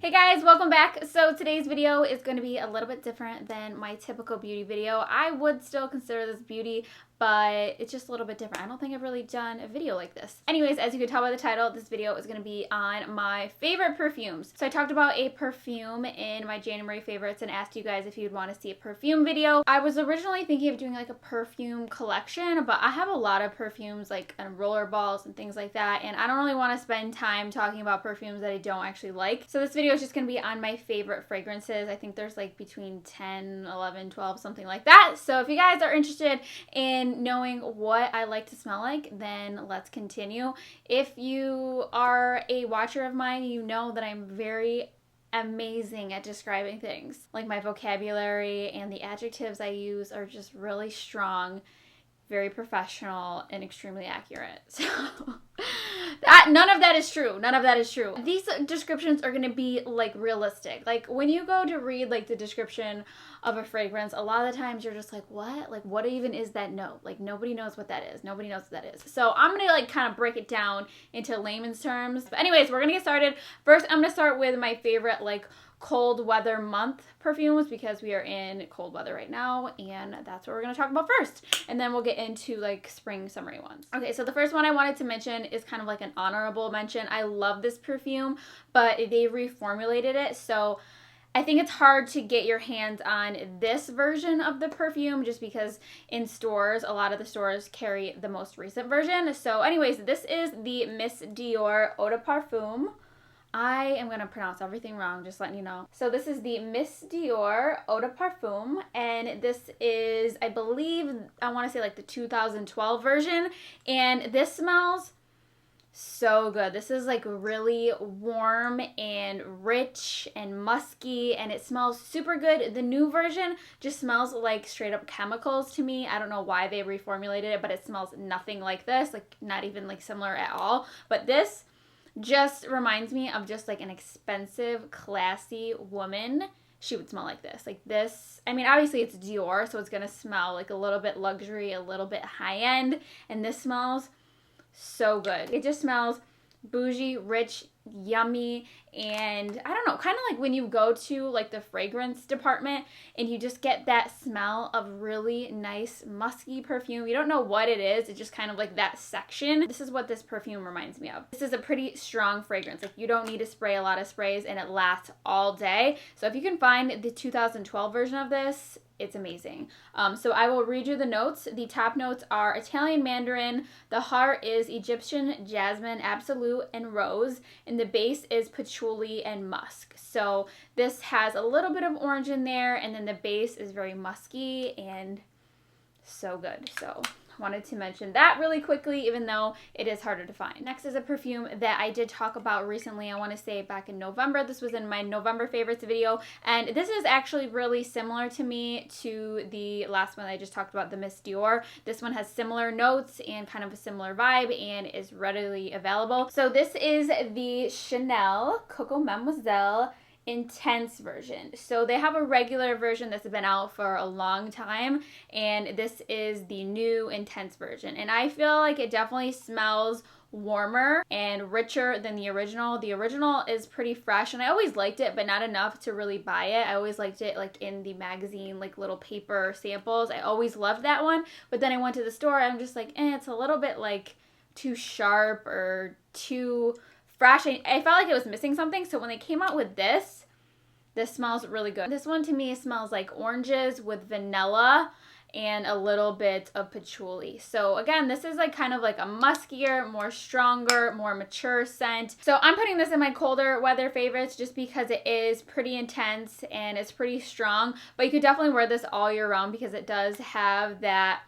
Hey guys, welcome back. So today's video is going to be a little bit different than my typical beauty video. I would still consider this beauty, but it's just a little bit different. I don't think I've really done a video like this. Anyways, as you can tell by the title, this video is going to be on my favorite perfumes. So I talked about a perfume in my January favorites and asked you guys if you'd want to see a perfume video. I was originally thinking of doing like a perfume collection, but I have a lot of perfumes like on roller balls and things like that, and I don't really want to spend time talking about perfumes that I don't actually like. So this video is just going to be on my favorite fragrances. I think there's like between 10, 11, 12, something like that. So if you guys are interested in knowing what I like to smell like, then let's continue. If you are a watcher of mine, you know that I'm very amazing at describing things. Like my vocabulary and the adjectives I use are just really strong, very professional, and extremely accurate. So none of that is true. None of that is true. These descriptions are going to be like realistic. Like when you go to read like the description of a fragrance, a lot of the times you're just like, what? Like what even is that note? Like nobody knows what that is. Nobody knows what that is. So I'm going to like kind of break it down into layman's terms. But anyways, we're going to get started. First, I'm going to start with my favorite like cold weather month perfumes because we are in cold weather right now, and that's what we're going to talk about first, and then we'll get into like spring summery ones. Okay, so the first one I wanted to mention is kind of like an honorable mention. I love this perfume, but they reformulated it, so I think it's hard to get your hands on this version of the perfume just because in stores, a lot of the stores carry the most recent version. So anyways, this is the Miss Dior Eau de Parfum. I am going to pronounce everything wrong, just letting you know. So this is the Miss Dior Eau de Parfum, and this is, I believe, I want to say like the 2012 version, and this smells so good. This is like really warm and rich and musky, and it smells super good. The new version just smells like straight up chemicals to me. I don't know why they reformulated it, but it smells nothing like this, like not even like similar at all. But this just reminds me of just like an expensive, classy woman. She would smell like this. Like this, I mean, obviously it's Dior, so it's gonna smell like a little bit luxury, a little bit high end, and this smells so good. It just smells bougie, rich, yummy, and I don't know, kind of like when you go to like the fragrance department and you just get that smell of really nice musky perfume. You don't know what it is, it's just kind of like that section. This is what this perfume reminds me of. This is a pretty strong fragrance. Like you don't need to spray a lot of sprays and it lasts all day. So if you can find the 2012 version of this, it's amazing. So I will read you the notes. The top notes are Italian mandarin, the heart is Egyptian jasmine, absolute, and rose, and the base is patchouli and musk. So this has a little bit of orange in there, and then the base is very musky and so good. So wanted to mention that really quickly, even though it is harder to find. Next is a perfume that I did talk about recently. I want to say back in November. This was in my November favorites video, and this is actually really similar to me to the last one I just talked about, the Miss Dior. This one has similar notes and kind of a similar vibe and is readily available. So this is the Chanel Coco Moselle Intense version. So they have a regular version that's been out for a long time, and this is the new Intense version, and I feel like it definitely smells warmer and richer than the original. The original is pretty fresh, and I always liked it, but not enough to really buy it. I always liked it like in the magazine, like little paper samples. I always loved that one, but then I went to the store and I'm just like, it's a little bit like too sharp or too fresh. I felt like it was missing something, so when they came out with this smells really good. This one to me smells like oranges with vanilla and a little bit of patchouli. So again, this is like kind of like a muskier, more stronger, more mature scent. So I'm putting this in my colder weather favorites just because it is pretty intense and it's pretty strong, but you could definitely wear this all year round because it does have that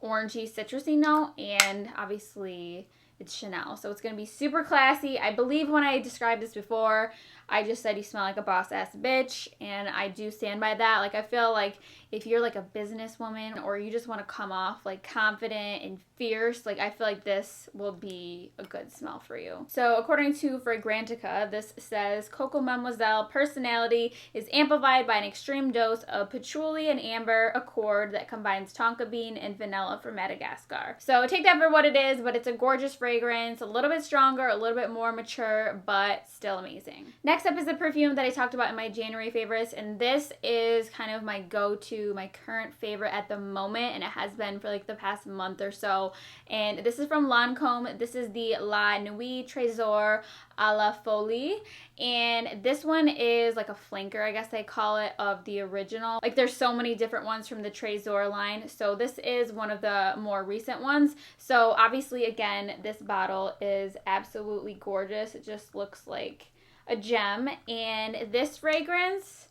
orangey, citrusy note, and obviously it's Chanel, so it's going to be super classy. I believe when I described this before, I just said you smell like a boss-ass bitch, and I do stand by that. Like, I feel like if you're like a businesswoman or you just want to come off like confident and fierce, like I feel like this will be a good smell for you. So according to Fragrantica, this says Coco Moselle personality is amplified by an extreme dose of patchouli and amber accord that combines tonka bean and vanilla from Madagascar. So take that for what it is, but it's a gorgeous fragrance, a little bit stronger, a little bit more mature, but still amazing. Next Next up is the perfume that I talked about in my January favorites, and this is kind of my go-to, my current favorite at the moment, and it has been for like the past month or so. And this is from Lancome. This is the La Nuit Trésor à la Folie, and this one is like a flanker, I guess they call it, of the original. Like there's so many different ones from the Trésor line, so this is one of the more recent ones. So obviously, again, this bottle is absolutely gorgeous. It just looks like a gem. And this fragrance,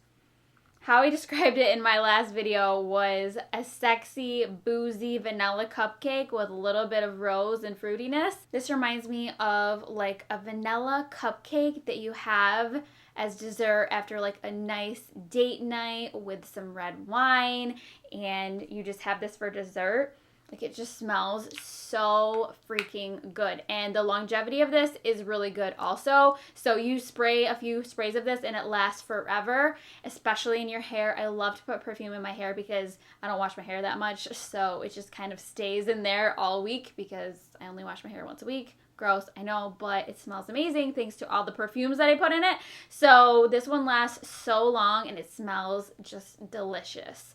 how I described it in my last video, was a sexy, boozy vanilla cupcake with a little bit of rose and fruitiness. This reminds me of like a vanilla cupcake that you have as dessert after like a nice date night with some red wine, and you just have this for dessert. Like it just smells so freaking good. And the longevity of this is really good also. So you spray a few sprays of this and it lasts forever, especially in your hair. I love to put perfume in my hair because I don't wash my hair that much. So it just kind of stays in there all week because I only wash my hair once a week. Gross, I know, but it smells amazing thanks to all the perfumes that I put in it. So this one lasts so long and it smells just delicious.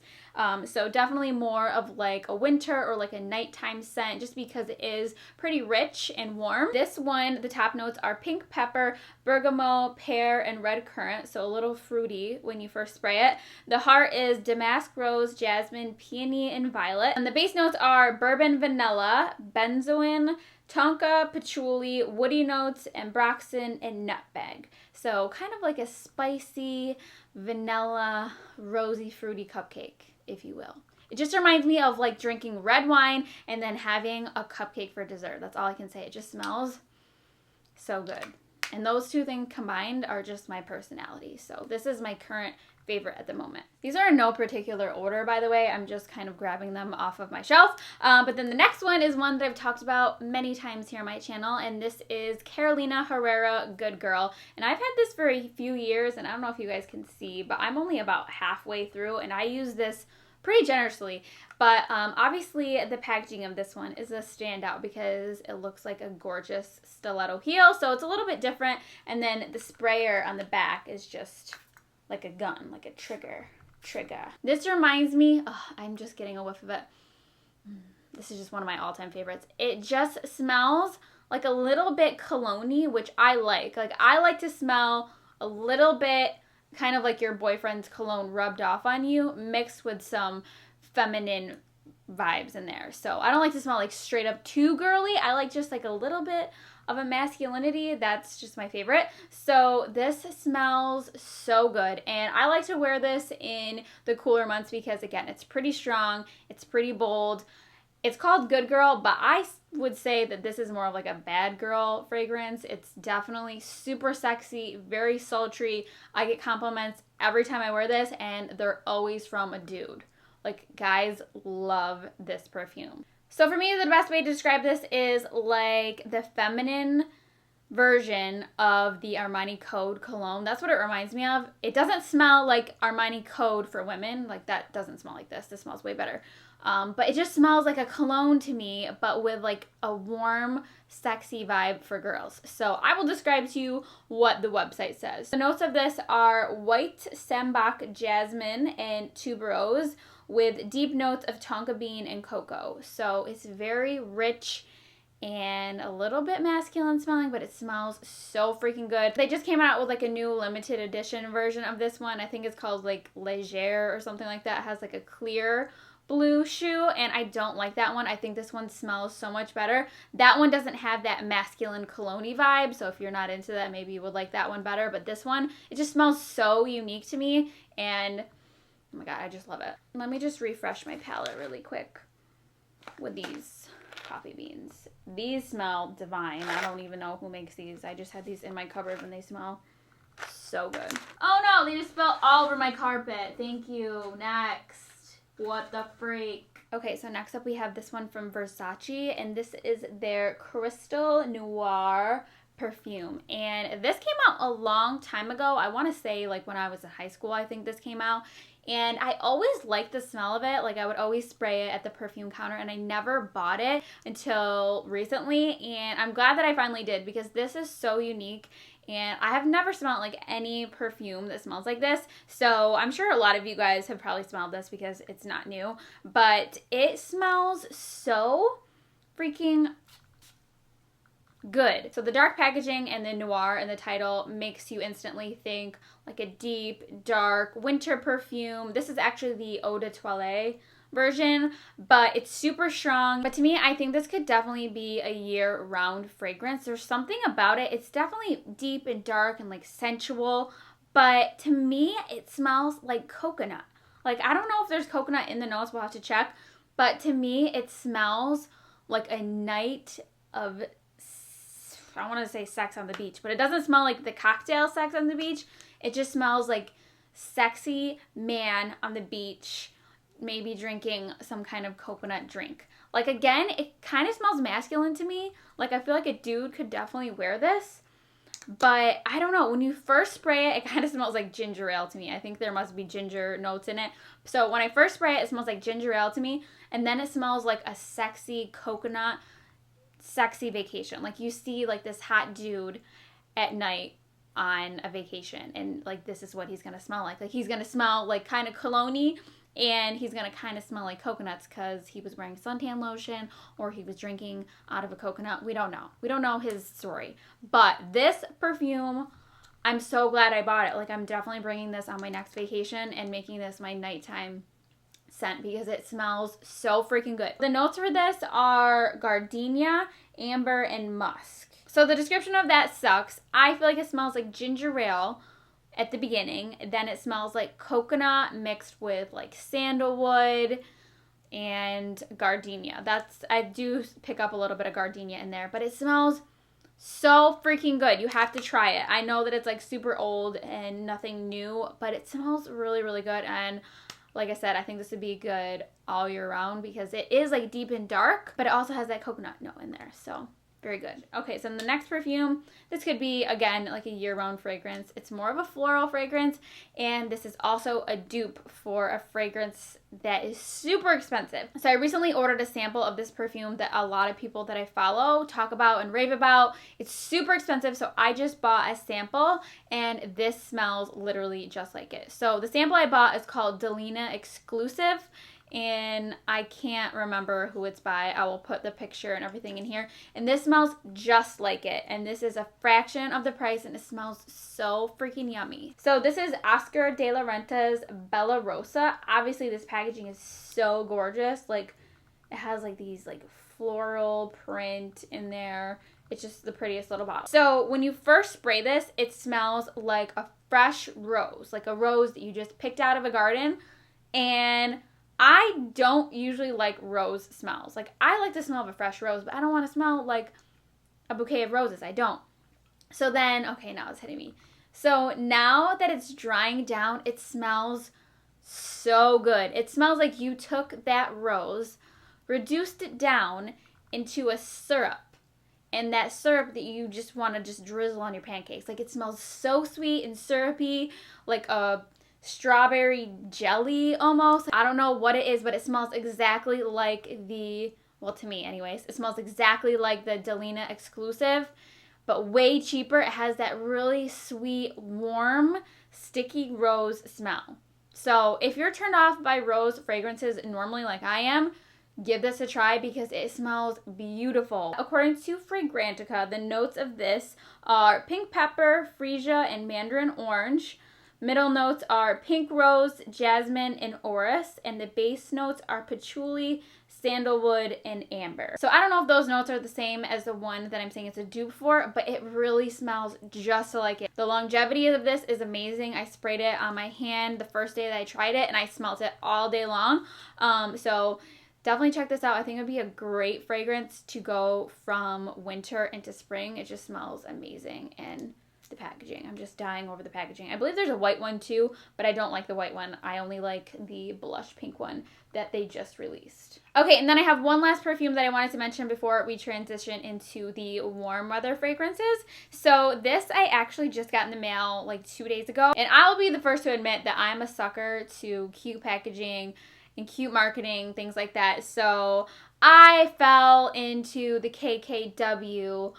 So definitely more of like a winter or like a nighttime scent just because it is pretty rich and warm. This one, the top notes are pink pepper, bergamot, pear, and red currant. So a little fruity when you first spray it. The heart is damask rose, jasmine, peony, and violet. And the base notes are bourbon vanilla, benzoin, tonka, patchouli, woody notes, ambroxan, and nutmeg. So kind of like a spicy, vanilla, rosy, fruity cupcake, if you will. It just reminds me of like drinking red wine and then having a cupcake for dessert. That's all I can say. It just smells so good. And those two things combined are just my personality. So this is my current favorite at the moment. These are in no particular order, by the way. I'm just kind of grabbing them off of my shelf. But then the next one is one that I've talked about many times here on my channel, and this is Karolina Herrera Good Girl. And I've had this for a few years, and I don't know if you guys can see, but I'm only about halfway through, and I use this pretty generously. But obviously the packaging of this one is a standout because it looks like a gorgeous stiletto heel, so it's a little bit different. And then the sprayer on the back is just like a gun, like a trigger. This reminds me, I'm just getting a whiff of it. This is just one of my all-time favorites. It just smells like a little bit cologne-y, which I like. Like I like to smell a little bit kind of like your boyfriend's cologne rubbed off on you, mixed with some feminine vibes in there. So I don't like to smell like straight up too girly. I like just like a little bit of a masculinity. That's just my favorite. So this smells so good, and I like to wear this in the cooler months because again, it's pretty strong, it's pretty bold. It's called Good Girl, but I would say that this is more of like a bad girl fragrance. It's definitely super sexy, very sultry. I get compliments every time I wear this, and they're always from a dude. Like, guys love this perfume. So for me, the best way to describe this is like the feminine version of the Armani Code cologne. That's what it reminds me of. It doesn't smell like Armani Code for women. Like that doesn't smell like this. This smells way better. But it just smells like a cologne to me, but with like a warm, sexy vibe for girls. So I will describe to you what the website says. The notes of this are white sambac jasmine and tuberose with deep notes of tonka bean and cocoa. So it's very rich and a little bit masculine smelling, but it smells so freaking good. They just came out with like a new limited edition version of this one. I think it's called like Légère or something like that. It has like a clear blue shoe, and I don't like that one. I think this one smells so much better. That one doesn't have that masculine cologne-y vibe, so if you're not into that, maybe you would like that one better. But this one, it just smells so unique to me, and oh my god, I just love it. Let me just refresh my palette really quick with these coffee beans. These smell divine. I don't even know who makes these. I just had these in my cupboard and they smell so good. Oh no, they just spilled all over my carpet. Thank you. Next. What the freak? Okay, so next up we have this one from Versace, and this is their Crystal Noir perfume. And this came out a long time ago. I want to say like when I was in high school, I think this came out. And I always liked the smell of it. Like I would always spray it at the perfume counter, and I never bought it until recently. And I'm glad that I finally did because this is so unique. and I have never smelled like any perfume that smells like this. So I'm sure a lot of you guys have probably smelled this because it's not new, but it smells so freaking good. So the dark packaging and the noir in the title makes you instantly think like a deep, dark winter perfume. This is actually the Eau de Toilette version, but it's super strong. But to me, I think this could definitely be a year-round fragrance. There's something about it. It's definitely deep and dark and like sensual, but to me, it smells like coconut. Like, I don't know if there's coconut in the notes, we'll have to check, but to me, it smells like a night of, I want to say sex on the beach, but it doesn't smell like the cocktail sex on the beach. It just smells like sexy man on the beach, maybe drinking some kind of coconut drink. Like, again, it kind of smells masculine to me. Like, I feel like a dude could definitely wear this, but I don't know. When you first spray it, it kind of smells like ginger ale to me. I think there must be ginger notes in it. So when I first spray it, it smells like ginger ale to me, and then it smells like a sexy coconut, sexy vacation. Like, you see like this hot dude at night on a vacation, and like this is what he's gonna smell like. Like, he's gonna smell like kind of cologne-y, and he's gonna kind of smell like coconuts because he was wearing suntan lotion or he was drinking out of a coconut. We don't know. We don't know his story. But this perfume, I'm so glad I bought it. Like, I'm definitely bringing this on my next vacation and making this my nighttime scent because it smells so freaking good. The notes for this are gardenia, amber, and musk. So the description of that sucks. I feel like it smells like ginger ale at the beginning. Then it smells like coconut mixed with like sandalwood and gardenia. I do pick up a little bit of gardenia in there, but it smells so freaking good. You have to try it. I know that it's like super old and nothing new, but it smells really, really good. And like I said, I think this would be good all year round because it is like deep and dark, but it also has that coconut note in there. So very good. Okay, so the next perfume, this could be, again, like a year-round fragrance. It's more of a floral fragrance, and this is also a dupe for a fragrance that is super expensive. So I recently ordered a sample of this perfume that a lot of people that I follow talk about and rave about. It's super expensive, so I just bought a sample, and this smells literally just like it. So the sample I bought is called Delina Exclusive, and I can't remember who it's by. I will put the picture and everything in here. And this smells just like it. And this is a fraction of the price, and it smells so freaking yummy. So this is Oscar de la Renta's Bella Rosa. Obviously, this packaging is so gorgeous. Like, it has like these like floral print in there. It's just the prettiest little bottle. So when you first spray this, it smells like a fresh rose. Like a rose that you just picked out of a garden. And I don't usually like rose smells. Like, I like the smell of a fresh rose, but I don't want to smell like a bouquet of roses. I don't. So then, okay, now it's hitting me. So now that it's drying down, it smells so good. It smells like you took that rose, reduced it down into a syrup, and that syrup that you just want to just drizzle on your pancakes. Like, it smells so sweet and syrupy, like a strawberry jelly almost. I don't know what it is, but it smells exactly like well, to me anyways, it smells exactly like the Delina Exclusive, but way cheaper. It has that really sweet, warm, sticky rose smell. So if you're turned off by rose fragrances normally like I am, give this a try because it smells beautiful. According to Fragrantica, the notes of this are pink pepper, freesia, and mandarin orange. Middle notes are pink rose, jasmine, and orris, and the base notes are patchouli, sandalwood, and amber. So I don't know if those notes are the same as the one that I'm saying it's a dupe for, but it really smells just like it. The longevity of this is amazing. I sprayed it on my hand the first day that I tried it, and I smelled it all day long. So definitely check this out. I think it would be a great fragrance to go from winter into spring. It just smells amazing. And the packaging, I'm just dying over the packaging. I believe there's a white one too, but I don't like the white one. I only like the blush pink one that they just released. Okay, and then I have one last perfume that I wanted to mention before we transition into the warm weather fragrances. So this I actually just got in the mail like 2 days ago, and I'll be the first to admit that I'm a sucker to cute packaging and cute marketing, things like that. So I fell into the KKW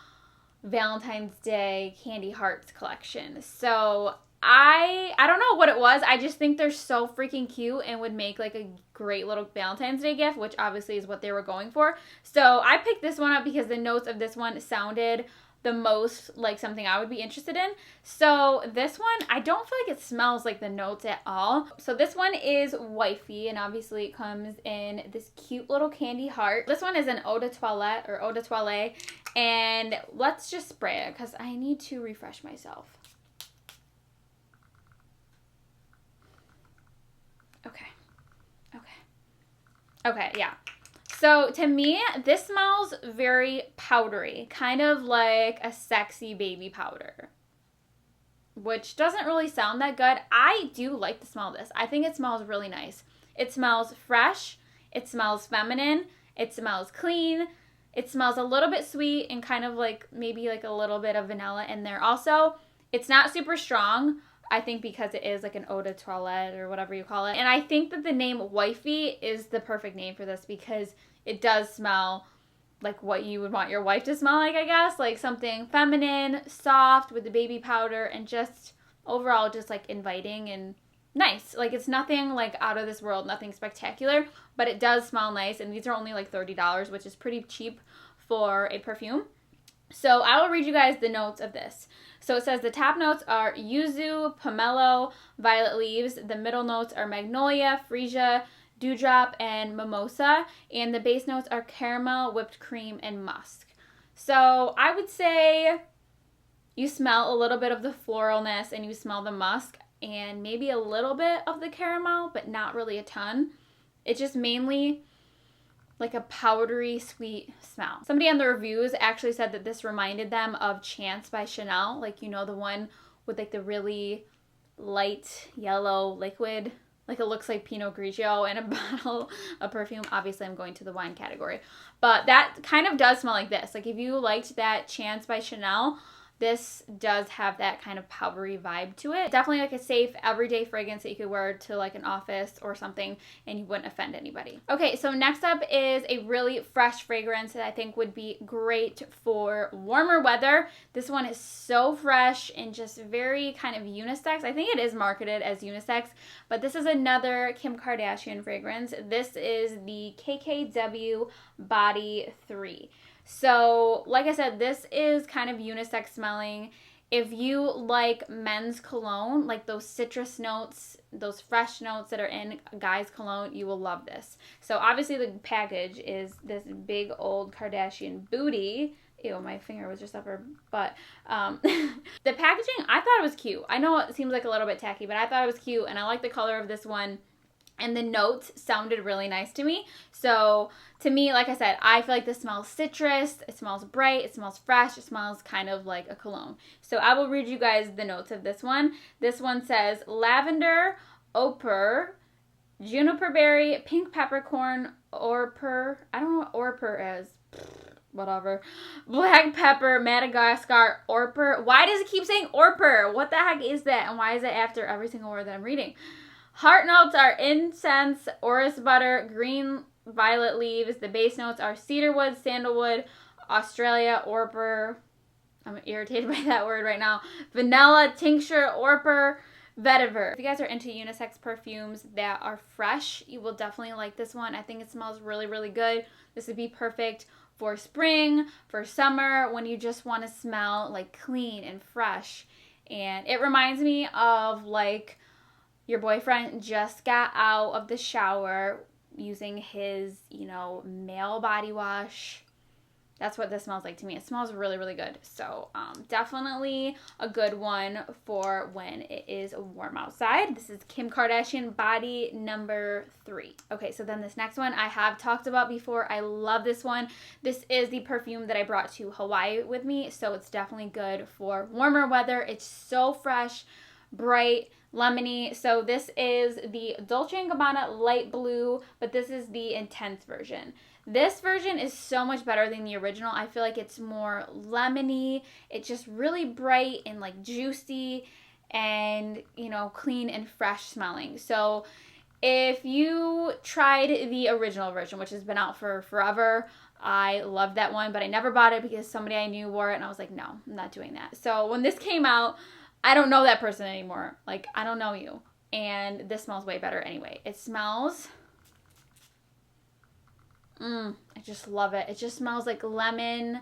Valentine's Day Candy Hearts collection. So I don't know what it was. I just think they're so freaking cute and would make like a great little Valentine's Day gift, which obviously is what they were going for. So I picked this one up because the notes of this one sounded the most like something I would be interested in. So this one, I don't feel like it smells like the notes at all. So this one is wifey, and obviously it comes in this cute little candy heart. This one is an eau de toilette or eau de toilette, and let's just spray it because I need to refresh myself. Okay, yeah. So to me, this smells very powdery, kind of like a sexy baby powder, which doesn't really sound that good. I do like the smell of this. I think it smells really nice. It smells fresh. It smells feminine. It smells clean. It smells a little bit sweet and kind of like maybe like a little bit of vanilla in there also. It's not super strong, I think, because it is like an eau de toilette or whatever you call it. And I think that the name wifey is the perfect name for this because it does smell like what you would want your wife to smell like, I guess. Like something feminine, soft with the baby powder, and just overall just like inviting and nice. Like it's nothing like out of this world, nothing spectacular, but it does smell nice. And these are only like $30, which is pretty cheap for a perfume. So I will read you guys the notes of this. So it says the top notes are yuzu, pomelo, violet leaves. The middle notes are magnolia, freesia, dewdrop, and mimosa. And the base notes are caramel, whipped cream, and musk. So I would say you smell a little bit of the floralness and you smell the musk and maybe a little bit of the caramel, but not really a ton. It's just mainly like a powdery sweet smell. Somebody on the reviews actually said that this reminded them of Chance by Chanel, like, you know, the one with like the really light yellow liquid, like it looks like Pinot Grigio in a bottle of perfume. Obviously I'm going to the wine category, but that kind of does smell like this. Like if you liked that Chance by Chanel, this does have that kind of powdery vibe to it. Definitely like a safe everyday fragrance that you could wear to like an office or something and you wouldn't offend anybody. Okay, so next up is a really fresh fragrance that I think would be great for warmer weather. This one is so fresh and just very kind of unisex. I think it is marketed as unisex, but this is another Kim Kardashian fragrance. This is the KKW Body 3. So, like I said, this is kind of unisex smelling. If you like men's cologne, like those citrus notes, those fresh notes that are in guys' cologne, you will love this. So, obviously, the package is this big old Kardashian booty. Ew, my finger was just up her butt. The packaging, I thought it was cute. I know it seems like a little bit tacky, but I thought it was cute, and I like the color of this one. And the notes sounded really nice to me. So to me, like I said, I feel like this smells citrus. It smells bright. It smells fresh. It smells kind of like a cologne. So I will read you guys the notes of this one. This one says lavender, ochre, juniper berry, pink peppercorn, orper. I don't know what orper is. Whatever. Black pepper, Madagascar, orper. Why does it keep saying orper? What the heck is that? And why is it after every single word that I'm reading? Heart notes are incense, orris butter, green violet leaves. The base notes are cedarwood, sandalwood, Australia, orper. I'm irritated by that word right now. Vanilla, tincture, orper, vetiver. If you guys are into unisex perfumes that are fresh, you will definitely like this one. I think it smells really, really good. This would be perfect for spring, for summer, when you just want to smell like clean and fresh. And it reminds me of like your boyfriend just got out of the shower using his, you know, male body wash. That's what this smells like to me. It smells really, really good. So definitely a good one for when it is warm outside. This is Kim Kardashian Body number 3. Okay, so then this next one I have talked about before. I love this one. This is the perfume that I brought to Hawaii with me. So it's definitely good for warmer weather. It's so fresh, bright, lemony. So this is the Dolce & Gabbana light blue, but this is the intense version. This version is so much better than the original. I feel like it's more lemony. It's just really bright and like juicy and, you know, clean and fresh smelling. So if you tried the original version, which has been out for forever, I loved that one, but I never bought it because somebody I knew wore it, and I was like, no, I'm not doing that. So when this came out, I don't know that person anymore. Like, I don't know you. And this smells way better anyway. It smells... I just love it. It just smells like lemon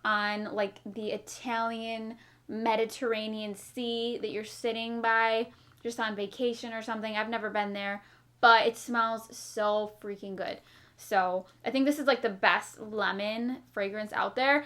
on like the Italian Mediterranean Sea that you're sitting by just on vacation or something. I've never been there, but it smells so freaking good. So I think this is like the best lemon fragrance out there.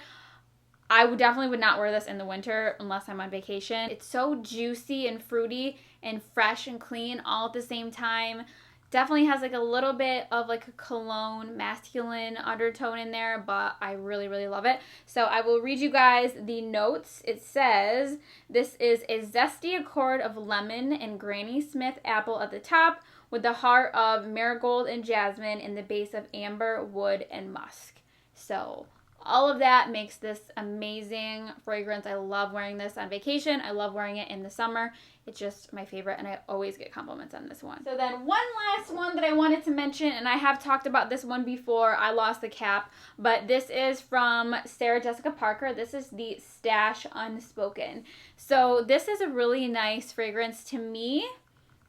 I definitely would not wear this in the winter unless I'm on vacation. It's so juicy and fruity and fresh and clean all at the same time. Definitely has like a little bit of like a cologne masculine undertone in there, but I really, really love it. So I will read you guys the notes. It says, this is a zesty accord of lemon and Granny Smith apple at the top with the heart of marigold and jasmine and the base of amber, wood, and musk. So all of that makes this amazing fragrance. I love wearing this on vacation. I love wearing it in the summer. It's just my favorite, and I always get compliments on this one. So then one last one that I wanted to mention, and I have talked about this one before. I lost the cap, but this is from Sarah Jessica Parker. This is the Stash Unspoken. So this is a really nice fragrance to me.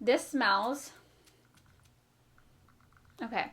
This smells... Okay.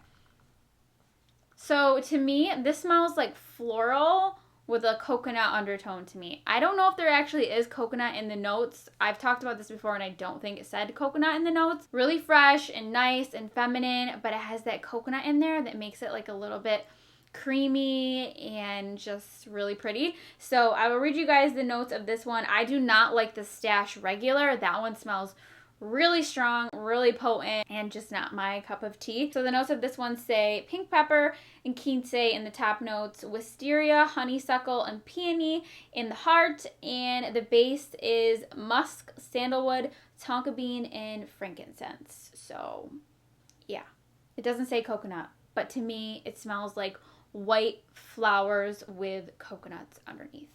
So to me, this smells like floral with a coconut undertone to me. I don't know if there actually is coconut in the notes. I've talked about this before and I don't think it said coconut in the notes. Really fresh and nice and feminine, but it has that coconut in there that makes it like a little bit creamy and just really pretty. So I will read you guys the notes of this one. I do not like the Stash regular. That one smells really strong, really potent, and just not my cup of tea. So the notes of this one say pink pepper and quince in the top notes, wisteria, honeysuckle, and peony in the heart, and the base is musk, sandalwood, tonka bean, and frankincense. So yeah, it doesn't say coconut, but to me it smells like white flowers with coconuts underneath.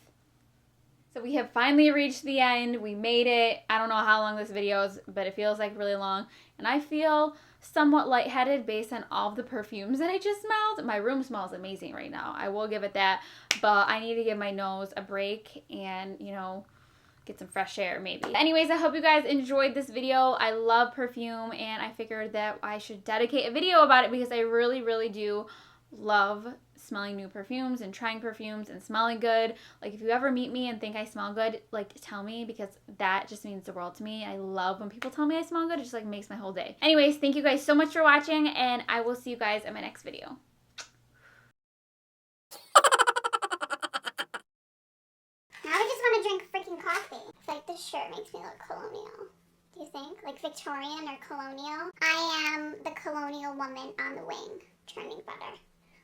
So we have finally reached the end. We made it. I don't know how long this video is, but it feels like really long. And I feel somewhat lightheaded based on all of the perfumes that I just smelled. My room smells amazing right now. I will give it that. But I need to give my nose a break and, you know, get some fresh air maybe. Anyways, I hope you guys enjoyed this video. I love perfume and I figured that I should dedicate a video about it because I really, really do love smelling new perfumes and trying perfumes and smelling good. Like, if you ever meet me and think I smell good, like, tell me, because that just means the world to me. I love when people tell me I smell good. It just like makes my whole day. Anyways, thank you guys so much for watching, and I will see you guys in my next video. Now I just want to drink freaking coffee. It's like this shirt makes me look colonial. Do you think? Like Victorian or colonial? I am the colonial woman on the wing, turning butter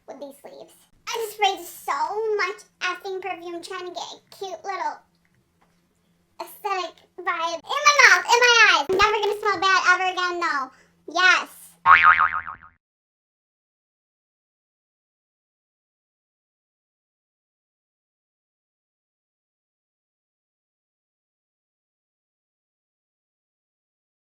with these sleeves. I just sprayed so much effing perfume trying to get a cute little aesthetic vibe in my mouth, in my eyes. I'm never gonna smell bad ever again, though. Yes.